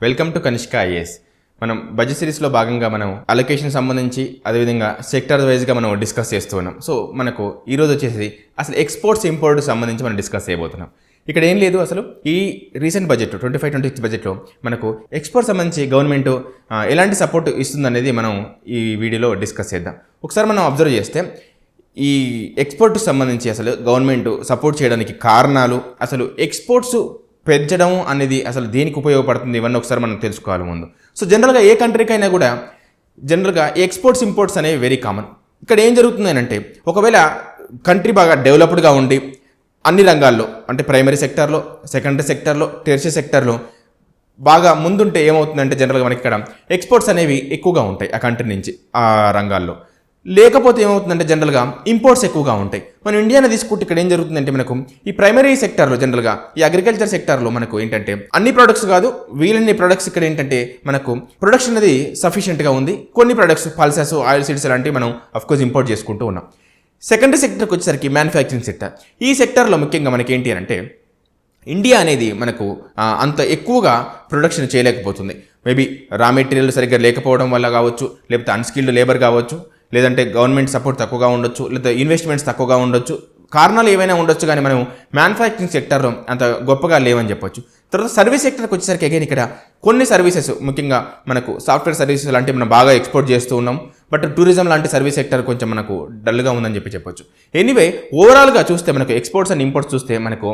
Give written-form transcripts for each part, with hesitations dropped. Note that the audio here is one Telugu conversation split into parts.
Welcome to Kanishka IAS. మనం బడ్జెట్ సిరీస్లో భాగంగా మనం అలొకేషన్ సంబంధించి అదేవిధంగా సెక్టర్ వైజ్గా మనం డిస్కస్ చేస్తూ ఉన్నాం. సో మనకు ఈరోజు వచ్చేసి అసలు ఎక్స్పోర్ట్స్ ఇంపోర్ట్ సంబంధించి మనం డిస్కస్ చేయబోతున్నాం. ఇక్కడ ఏం లేదు, అసలు ఈ రీసెంట్ బడ్జెట్ 25-26 బడ్జెట్లో మనకు ఎక్స్పోర్ట్ సంబంధించి గవర్నమెంట్ ఎలాంటి సపోర్ట్ ఇస్తుందనేది మనం ఈ వీడియోలో డిస్కస్ చేద్దాం. ఒకసారి మనం అబ్జర్వ్ చేస్తే ఈ ఎక్స్పోర్ట్కి సంబంధించి అసలు గవర్నమెంట్ సపోర్ట్ చేయడానికి కారణాలు, అసలు ఎక్స్పోర్ట్స్ పెంచడం అనేది అసలు దేనికి ఉపయోగపడుతుంది, ఇవన్నీ ఒకసారి మనం తెలుసుకోవాలి ముందు. సో జనరల్గా ఏ కంట్రీకైనా కూడా జనరల్గా ఎక్స్పోర్ట్స్ ఇంపోర్ట్స్ అనేవి వెరీ కామన్. ఇక్కడ ఏం జరుగుతుంది అంటే ఒకవేళ కంట్రీ బాగా డెవలప్డ్గా ఉండి అన్ని రంగాల్లో అంటే ప్రైమరీ సెక్టార్లో, సెకండరీ సెక్టార్లో, టెర్షియరీ సెక్టార్లో బాగా ముందుంటే ఏమవుతుందంటే జనరల్గా మనకి ఇక్కడ ఎక్స్పోర్ట్స్ అనేవి ఎక్కువగా ఉంటాయి ఆ కంట్రీ నుంచి ఆ రంగాల్లో. లేకపోతే ఏమవుతుందంటే జనరల్గా ఇంపోర్ట్స్ ఎక్కువగా ఉంటాయి. మనం ఇండియాని తీసుకుంటే ఇక్కడ ఏం జరుగుతుందంటే మనకు ఈ ప్రైమరీ సెక్టార్లో జనరల్గా ఈ అగ్రికల్చర్ సెక్టార్లో మనకు ఏంటంటే అన్ని ప్రొడక్ట్స్ కాదు, వీలన్ని ప్రొడక్ట్స్ ఇక్కడ ఏంటంటే మనకు ప్రొడక్షన్ అనేది సఫిషియెంట్గా ఉంది. కొన్ని ప్రొడక్ట్స్ పల్సెస్, ఆయిల్ సీడ్స్ లాంటివి మనం అఫ్కోర్స్ ఇంపోర్ట్ చేసుకుంటూ ఉన్నాం. సెకండరీ సెక్టర్కి వచ్చేసరికి మ్యానుఫ్యాక్చరింగ్ సెక్టర్. ఈ సెక్టార్లో ముఖ్యంగా మనకి ఏంటి అంటే ఇండియా అనేది మనకు అంత ఎక్కువగా ప్రొడక్షన్ చేయలేకపోతుంది. మేబీ రా మెటీరియల్ సరిగ్గా లేకపోవడం వల్ల కావచ్చు, లేకపోతే అన్స్కిల్డ్ లేబర్ కావచ్చు, లేదంటే గవర్నమెంట్ సపోర్ట్ తక్కువగా ఉండొచ్చు, లేదా ఇన్వెస్ట్మెంట్స్ తక్కువగా ఉండొచ్చు. కారణాలు ఏవైనా ఉండొచ్చు, కానీ మనం మ్యానుఫ్యాక్చరింగ్ సెక్టర్లో అంత గొప్పగా లేవని చెప్పొచ్చు. తర్వాత సర్వీస్ సెక్టర్కి వచ్చేసరికి అగైన్ ఇక్కడ కొన్ని సర్వీసెస్, ముఖ్యంగా మనకు సాఫ్ట్వేర్ సర్వీసెస్ లాంటివి మనం బాగా ఎక్స్పోర్ట్ చేస్తూ ఉన్నాం. బట్ టూరిజం లాంటి సర్వీస్ సెక్టర్ కొంచెం మనకు డల్గా ఉందని చెప్పొచ్చు. ఎనీవే ఓవరాల్గా చూస్తే మనకు ఎక్స్పోర్ట్స్ అండ్ ఇంపోర్ట్స్ చూస్తే మనకు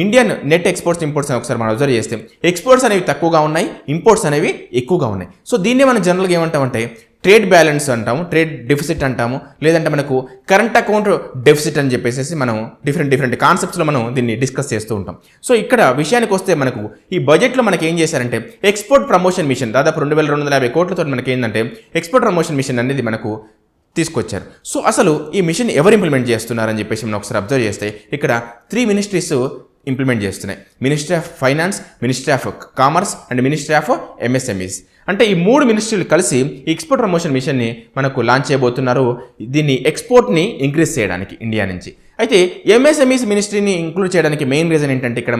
ఇండియన్ నెట్ ఎక్స్పోర్ట్స్ ఇంపోర్ట్స్ అని ఒకసారి మనం అబ్జర్వ్ చేస్తే ఎక్స్పోర్ట్స్ అనేవి తక్కువగా ఉన్నాయి, ఇంపోర్ట్స్ అనేవి ఎక్కువగా ఉన్నాయి. సో దీన్ని మనం జనరల్గా ఏమంటామంటే ట్రేడ్ బ్యాలెన్స్ అంటాము, ట్రేడ్ డెఫిసిట్ అంటాము, లేదంటే మనకు కరెంట్ అకౌంట్ డెఫిసిట్ అని చెప్పేసి మనం డిఫరెంట్ కాన్సెప్ట్స్లో మనం దీన్ని డిస్కస్ చేస్తూ ఉంటాం. సో ఇక్కడ విషయానికి వస్తే మనకు ఈ బడ్జెట్లో మనకి ఏం చేశారంటే ఎక్స్పోర్ట్ ప్రమోషన్ మిషన్ దాదాపు 2250 కోట్లతో మనకి ఏంటంటే ఎక్స్పోర్ట్ ప్రమోషన్ మిషన్ అనేది మనకు తీసుకొచ్చారు. సో అసలు ఈ మిషన్ ఎవరు ఇంప్లిమెంట్ చేస్తున్నారని చెప్పేసి మనం ఒకసారి అబ్జర్వ్ చేస్తే ఇక్కడ 3 మినిస్ట్రీస్ ఇంప్లిమెంట్ చేస్తున్నాయి. Ministry of finance, ministry of commerce and ministry of MSMEs. అంటే ఈ 3 మినిస్ట్రీలు కలిసి ఎక్స్పోర్ట్ ప్రమోషన్ మిషన్ని మనకు లాంచ్ చేయబోతున్నారు, దీన్ని ఎక్స్పోర్ట్ని ఇంక్రీజ్ చేయడానికి ఇండియా నుంచి. అయితే ఎంఎస్ఎంఈస్ మినిస్ట్రీని ఇంక్లూడ్ చేయడానికి మెయిన్ రీజన్ ఏంటంటే ఇక్కడ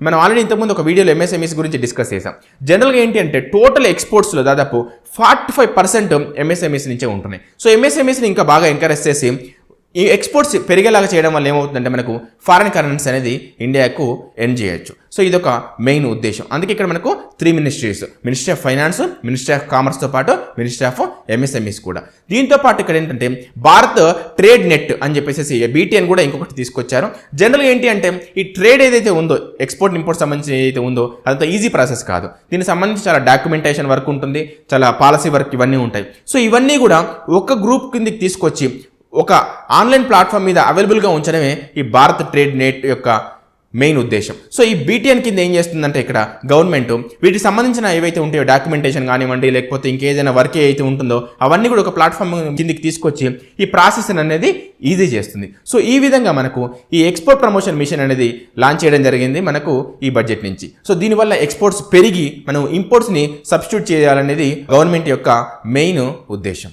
మనం ఆల్రెడీ ఇంతకుముందు ఒక వీడియోలో ఎంఎస్ఎంఈస్ గురించి డిస్కస్ చేసాం. జనరల్గా ఏంటి అంటే టోటల్ ఎక్స్పోర్ట్స్లో దాదాపు 45% ఎంఎస్ఎంఈస్ నుంచే ఉంటున్నాయి. సో ఎంఎస్ఎంఈస్ని ఇంకా బాగా ఎంకరేజ్ చేసి ఈ ఎక్స్పోర్ట్స్ పెరిగేలాగా చేయడం వల్ల ఏమవుతుందంటే మనకు ఫారెన్ కరెన్సీ అనేది ఇండియాకు ఎర్న్ చేయొచ్చు. సో ఇదొక మెయిన్ ఉద్దేశం. అందుకే ఇక్కడ మనకు 3 ministries, ministry of finance, ministry of కామర్స్తో పాటు మినిస్ట్రీ ఆఫ్ ఎంఎస్ఎంఈస్ కూడా. దీంతో పాటు ఇక్కడ ఏంటంటే భారత్ ట్రేడ్ నెట్ అని చెప్పేసి బీటీఎన్ కూడా ఇంకొకటి తీసుకొచ్చారు. జనరల్గా ఏంటి అంటే ఈ ట్రేడ్ ఏదైతే ఉందో ఎక్స్పోర్ట్ ఇంపోర్ట్ సంబంధించి ఏదైతే ఉందో అదంతా ఈజీ ప్రాసెస్ కాదు. దీనికి సంబంధించి చాలా డాక్యుమెంటేషన్ వర్క్ ఉంటుంది, చాలా పాలసీ వర్క్ ఇవన్నీ ఉంటాయి. సో ఇవన్నీ కూడా ఒక గ్రూప్ కిందకి తీసుకొచ్చి ఒక ఆన్లైన్ ప్లాట్ఫామ్ మీద అవైలబుల్గా ఉంచడమే ఈ భారత్ ట్రేడ్ నెట్ యొక్క మెయిన్ ఉద్దేశం. సో ఈ బీటీఎన్ కింద ఏం చేస్తుందంటే ఇక్కడ గవర్నమెంట్ వీటికి సంబంధించిన ఏవైతే ఉంటాయో డాక్యుమెంటేషన్ కానివ్వండి, లేకపోతే ఇంకేదైనా వర్క్ ఏదైతే ఉంటుందో అవన్నీ కూడా ఒక ప్లాట్ఫామ్ కిందకి తీసుకొచ్చి ఈ ప్రాసెస్ అనేది ఈజీ చేస్తుంది. సో ఈ విధంగా మనకు ఈ ఎక్స్పోర్ట్ ప్రమోషన్ మిషన్ అనేది లాంచ్ చేయడం జరిగింది మనకు ఈ బడ్జెట్ నుంచి. సో దీనివల్ల ఎక్స్పోర్ట్స్ పెరిగి మనం ఇంపోర్ట్స్ని సబ్స్టిట్యూట్ చేయాలనేది గవర్నమెంట్ యొక్క మెయిన్ ఉద్దేశం.